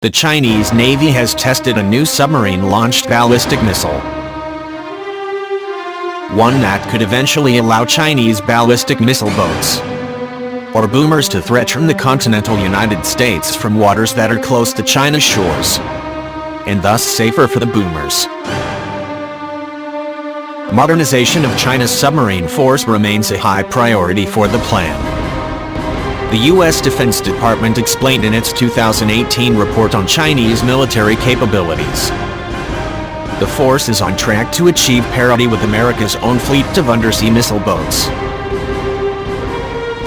The Chinese Navy has tested a new submarine-launched ballistic missile. One that could eventually allow Chinese ballistic missile boats or boomers to threaten the continental United States from waters that are close to China's shores, and thus safer for the boomers. Modernization of China's submarine force remains a high priority for the plan. The U.S. Defense Department explained in its 2018 report on Chinese military capabilities. The force is on track to achieve parity with America's own fleet of undersea missile boats.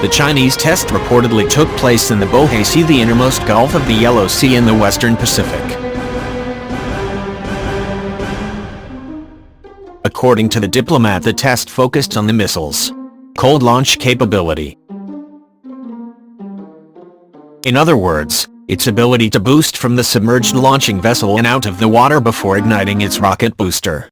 The Chinese test reportedly took place in the Bohai Sea, the innermost Gulf of the Yellow Sea in the Western Pacific. According to the Diplomat, the test focused on the missile's cold launch capability. In other words, its ability to boost from the submerged launching vessel and out of the water before igniting its rocket booster.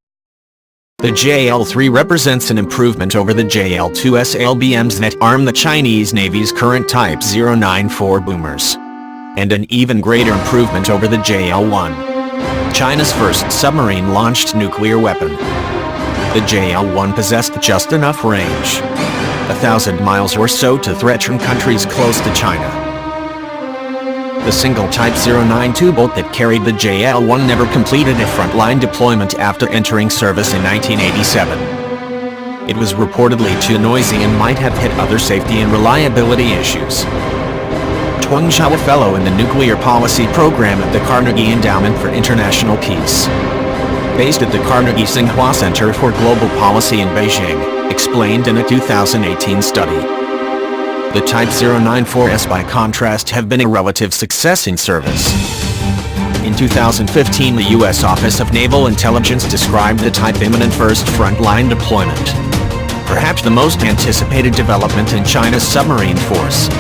The JL-3 represents an improvement over the JL-2S LBMs that arm the Chinese Navy's current Type 094 boomers, and an even greater improvement over the JL-1, China's first submarine-launched nuclear weapon. The JL-1 possessed just enough range, 1,000 miles or so, to threaten countries close to China. The single Type 092 boat that carried the JL-1 never completed a frontline deployment after entering service in 1987. It was reportedly too noisy and might have hit other safety and reliability issues. Chuang Zhao, a fellow in the Nuclear Policy Program at the Carnegie Endowment for International Peace, based at the Carnegie Tsinghua Center for Global Policy in Beijing, explained in a 2018 study. The Type 094s, by contrast, have been a relative success in service. In 2015, the U.S. Office of Naval Intelligence described the type imminent first frontline deployment, perhaps the most anticipated development in China's submarine force.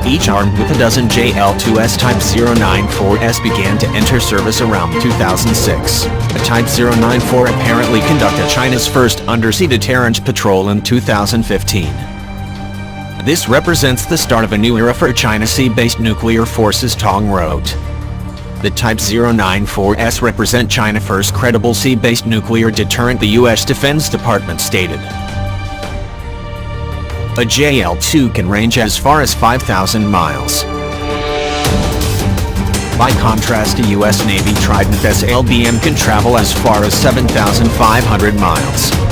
Each armed with a dozen JL-2S Type 094s began to enter service around 2006. A Type 094 apparently conducted China's first undersea deterrent patrol in 2015. This represents the start of a new era for China's sea-based nuclear forces, Tong wrote. The Type 094s represent China's first credible sea-based nuclear deterrent, the U.S. Defense Department stated. A JL-2 can range as far as 5,000 miles. By contrast, a U.S. Navy Trident-S LBM can travel as far as 7,500 miles.